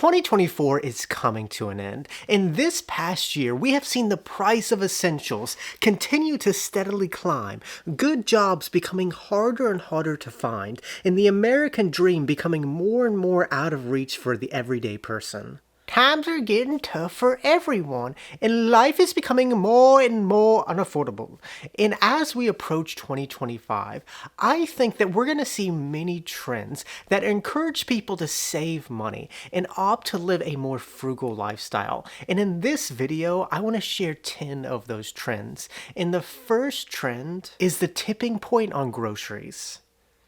2024 is coming to an end. In this past year, we have seen the price of essentials continue to steadily climb, good jobs becoming harder and harder to find, and the American dream becoming more and more out of reach for the everyday person. Times are getting tough for everyone, and life is becoming more and more unaffordable. And as we approach 2025, I think that we're going to see many trends that encourage people to save money and opt to live a more frugal lifestyle. And in this video, I want to share 10 of those trends. And the first trend is the tipping point on groceries.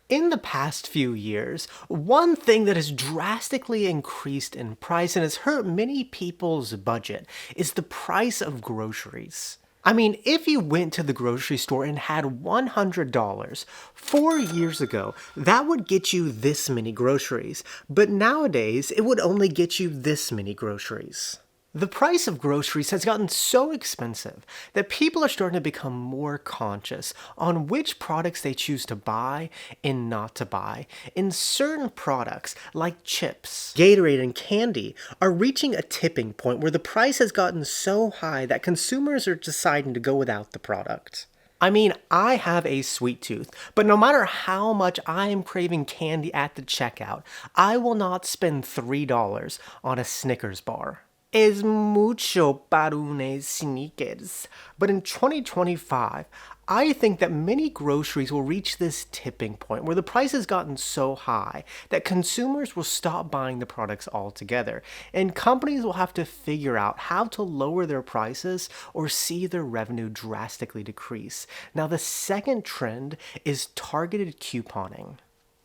In the past few years, one thing that has drastically increased in price and has hurt many people's budget is the price of groceries. I mean, if you went to the grocery store and had $100 4 years ago, that would get you this many groceries, but nowadays it would only get you this many groceries. The price of groceries has gotten so expensive that people are starting to become more conscious on which products they choose to buy and not to buy. And certain products, like chips, Gatorade, and candy, are reaching a tipping point where the price has gotten so high that consumers are deciding to go without the product. I mean, I have a sweet tooth, but no matter how much I am craving candy at the checkout, I will not spend $3 on a Snickers bar. Es mucho para un Snickers. But in 2025, I think that many groceries will reach this tipping point where the price has gotten so high that consumers will stop buying the products altogether, and companies will have to figure out how to lower their prices or see their revenue drastically decrease. Now, the second trend is targeted couponing.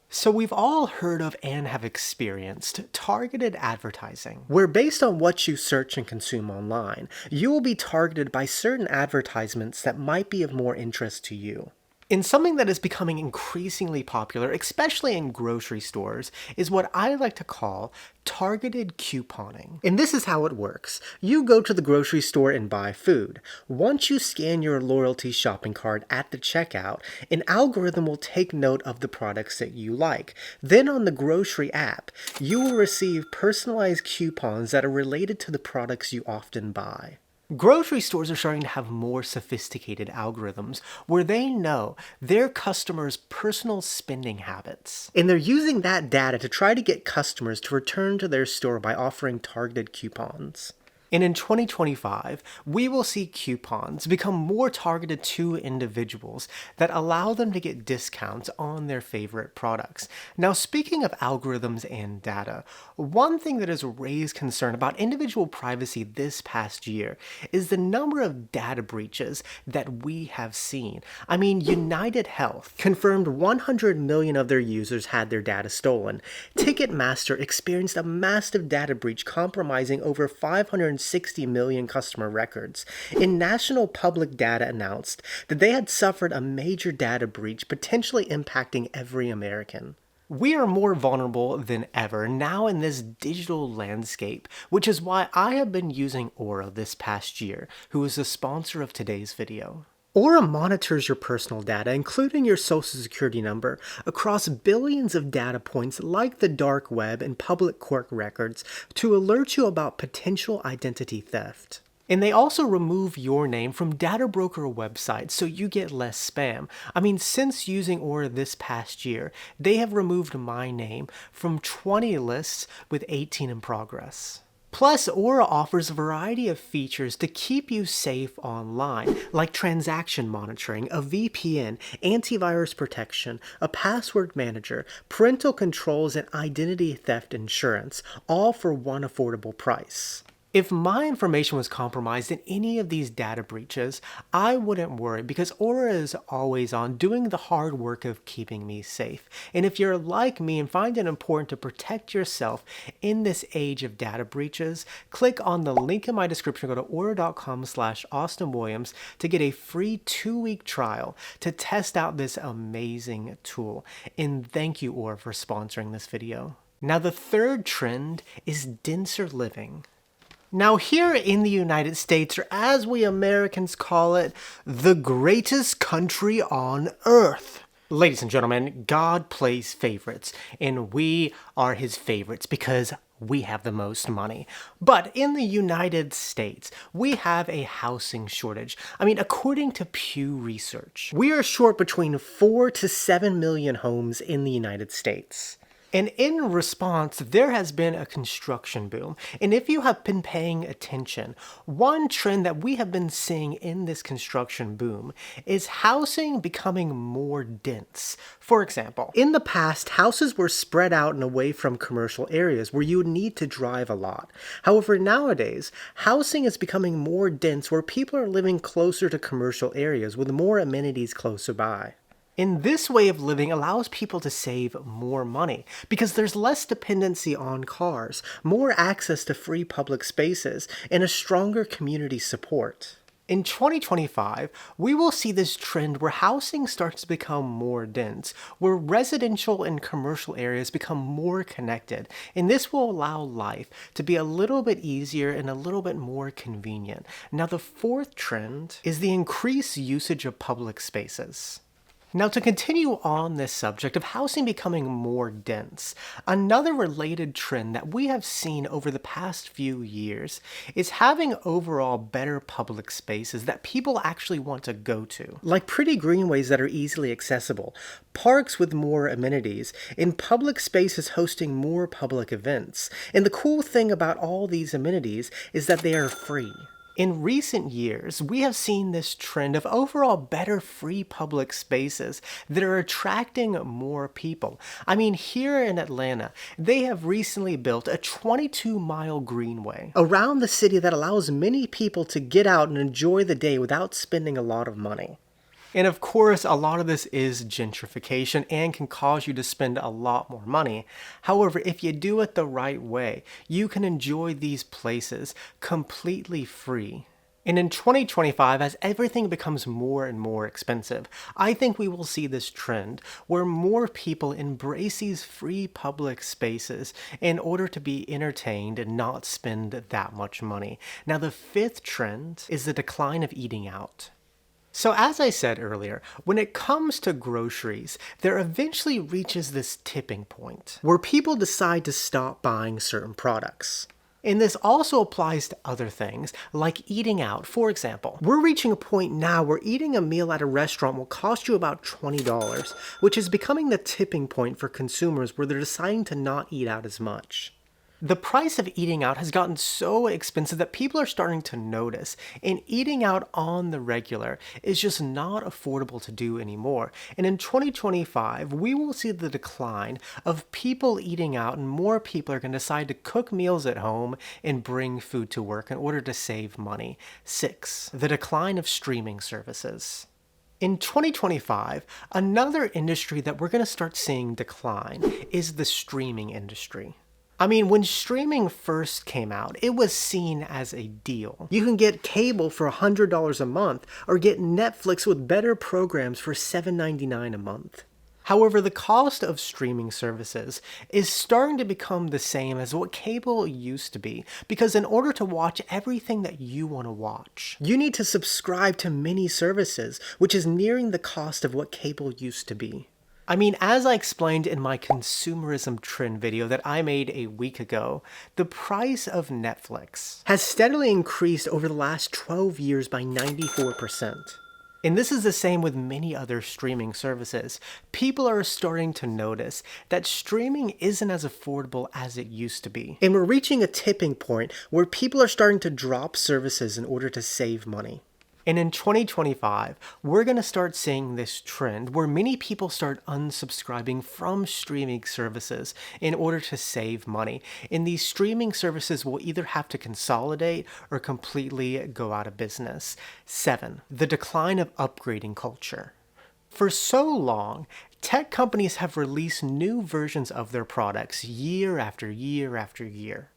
So we've all heard of and have experienced targeted advertising, where based on what you search and consume online, you will be targeted by certain advertisements that might be of more interest to you. And something that is becoming increasingly popular, especially in grocery stores, is what I like to call targeted couponing. And this is how it works. You go to the grocery store and buy food. Once you scan your loyalty shopping card at the checkout, an algorithm will take note of the products that you like. Then on the grocery app, you will receive personalized coupons that are related to the products you often buy. Grocery stores are starting to have more sophisticated algorithms where they know their customers' personal spending habits. And they're using that data to try to get customers to return to their store by offering targeted coupons. And in 2025, we will see coupons become more targeted to individuals that allow them to get discounts on their favorite products. Now, speaking of algorithms and data, one thing that has raised concern about individual privacy this past year is the number of data breaches that we have seen. I mean, United Health confirmed 100 million of their users had their data stolen. Ticketmaster experienced a massive data breach compromising over 560 million customer records. And National Public Data announced that they had suffered a major data breach, potentially impacting every American. We are more vulnerable than ever now in this digital landscape, which is why I have been using Aura this past year, who is the sponsor of today's video. Aura monitors your personal data, including your social security number, across billions of data points like the dark web and public court records to alert you about potential identity theft. And they also remove your name from data broker websites so you get less spam. I mean, since using Aura this past year, they have removed my name from 20 lists with 18 in progress. Plus, Aura offers a variety of features to keep you safe online, like transaction monitoring, a VPN, antivirus protection, a password manager, parental controls, and identity theft insurance, all for one affordable price. If my information was compromised in any of these data breaches, I wouldn't worry because Aura is always on doing the hard work of keeping me safe. And if you're like me and find it important to protect yourself in this age of data breaches, click on the link in my description, go to aura.com/AustinWilliams to get a free 2-week trial to test out this amazing tool. And thank you, Aura, for sponsoring this video. Now, the third trend is denser living. Now, here in the United States, or as we Americans call it, the greatest country on earth, Ladies and gentlemen, God plays favorites, and we are his favorites because we have the most money. But in the United States, we have a housing shortage. According to Pew Research, we are short between 4 to 7 million homes in the United States. And in response, there has been a construction boom. And if you have been paying attention, one trend that we have been seeing in this construction boom is housing becoming more dense. For example, in the past, houses were spread out and away from commercial areas where you would need to drive a lot. However, nowadays, housing is becoming more dense where people are living closer to commercial areas with more amenities closer by. And this way of living allows people to save more money because there's less dependency on cars, more access to free public spaces, and a stronger community support. In 2025, we will see this trend where housing starts to become more dense, where residential and commercial areas become more connected, and this will allow life to be a little bit easier and a little bit more convenient. Now, the fourth trend is the increased usage of public spaces. Now, to continue on this subject of housing becoming more dense, another related trend that we have seen over the past few years is having overall better public spaces that people actually want to go to. Like pretty greenways that are easily accessible, parks with more amenities, and public spaces hosting more public events. And the cool thing about all these amenities is that they are free. In recent years, we have seen this trend of overall better free public spaces that are attracting more people. Here in Atlanta, they have recently built a 22-mile greenway around the city that allows many people to get out and enjoy the day without spending a lot of money. And of course, a lot of this is gentrification and can cause you to spend a lot more money. However, if you do it the right way, you can enjoy these places completely free. And in 2025, as everything becomes more and more expensive, I think we will see this trend where more people embrace these free public spaces in order to be entertained and not spend that much money. Now, the fifth trend is the decline of eating out. So as I said earlier, when it comes to groceries, there eventually reaches this tipping point where people decide to stop buying certain products. And this also applies to other things, like eating out. For example, we're reaching a point now where eating a meal at a restaurant will cost you about $20, which is becoming the tipping point for consumers where they're deciding to not eat out as much. The price of eating out has gotten so expensive that people are starting to notice, and eating out on the regular is just not affordable to do anymore. And in 2025, we will see the decline of people eating out, and more people are going to decide to cook meals at home and bring food to work in order to save money. 6. The decline of streaming services. In 2025, another industry that we're going to start seeing decline is the streaming industry. When streaming first came out, it was seen as a deal. You can get cable for $100 a month or get Netflix with better programs for $7.99 a month. However, the cost of streaming services is starting to become the same as what cable used to be, because in order to watch everything that you want to watch, you need to subscribe to many services, which is nearing the cost of what cable used to be. As I explained in my consumerism trend video that I made a week ago, the price of Netflix has steadily increased over the last 12 years by 94%. And this is the same with many other streaming services. People are starting to notice that streaming isn't as affordable as it used to be. And we're reaching a tipping point where people are starting to drop services in order to save money. And in 2025, we're going to start seeing this trend where many people start unsubscribing from streaming services in order to save money. And these streaming services will either have to consolidate or completely go out of business. 7. The decline of upgrading culture. For so long, tech companies have released new versions of their products year after year after year.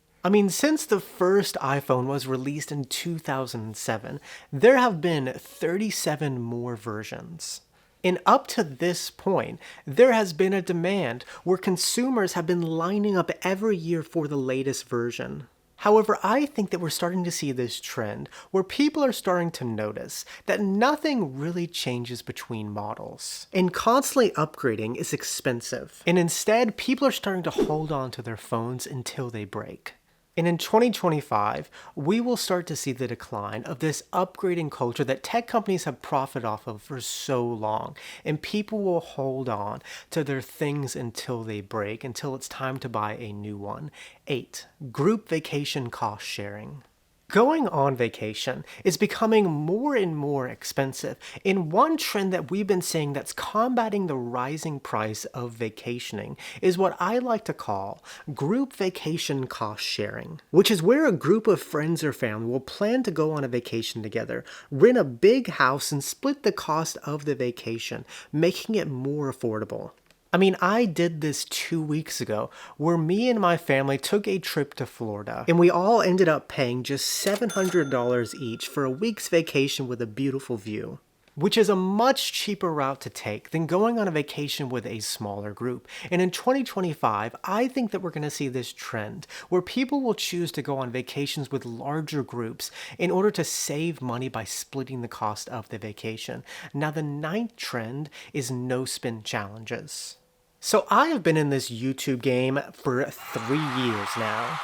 Since the first iPhone was released in 2007, there have been 37 more versions. And up to this point, there has been a demand where consumers have been lining up every year for the latest version. However, I think that we're starting to see this trend where people are starting to notice that nothing really changes between models. And constantly upgrading is expensive. And instead, people are starting to hold on to their phones until they break. And in 2025, we will start to see the decline of this upgrading culture that tech companies have profited off of for so long. And people will hold on to their things until they break, until it's time to buy a new one. 8. Group vacation cost sharing. Going on vacation is becoming more and more expensive, and one trend that we've been seeing that's combating the rising price of vacationing is what I like to call group vacation cost sharing, which is where a group of friends or family will plan to go on a vacation together, rent a big house, and split the cost of the vacation, making it more affordable. I mean, I did this 2 weeks ago, where me and my family took a trip to Florida, and we all ended up paying just $700 each for a week's vacation with a beautiful view, which is a much cheaper route to take than going on a vacation with a smaller group. And in 2025, I think that we're going to see this trend where people will choose to go on vacations with larger groups in order to save money by splitting the cost of the vacation. Now, the 9th trend is no-spin challenges. So I have been in this YouTube game for 3 years now.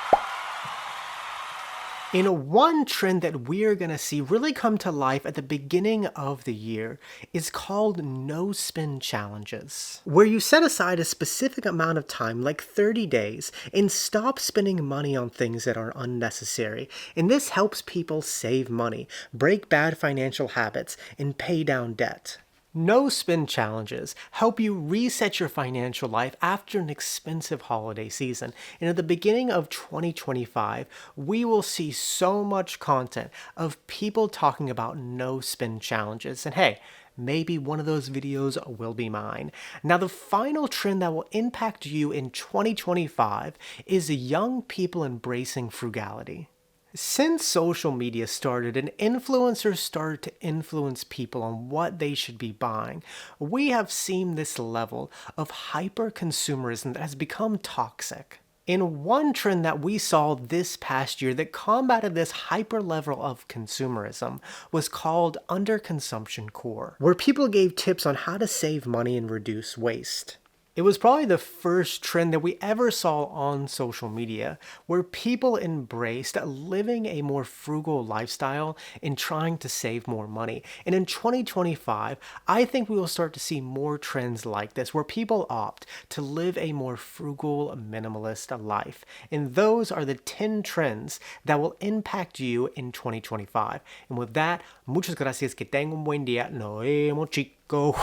And one trend that we're going to see really come to life at the beginning of the year is called no-spin challenges, where you set aside a specific amount of time, like 30 days, and stop spending money on things that are unnecessary. And this helps people save money, break bad financial habits, and pay down debt. No-spin challenges help you reset your financial life after an expensive holiday season. And at the beginning of 2025, we will see so much content of people talking about no-spin challenges. And hey, maybe one of those videos will be mine. Now, the final trend that will impact you in 2025 is young people embracing frugality. Since social media started and influencers started to influence people on what they should be buying, we have seen this level of hyper-consumerism that has become toxic. And one trend that we saw this past year that combated this hyper level of consumerism was called underconsumption core, where people gave tips on how to save money and reduce waste. It was probably the first trend that we ever saw on social media where people embraced living a more frugal lifestyle and trying to save more money. And in 2025, I think we will start to see more trends like this where people opt to live a more frugal, minimalist life. And those are the 10 trends that will impact you in 2025. And with that, muchas gracias. Que tengan un buen día. Nos vemos, chicos.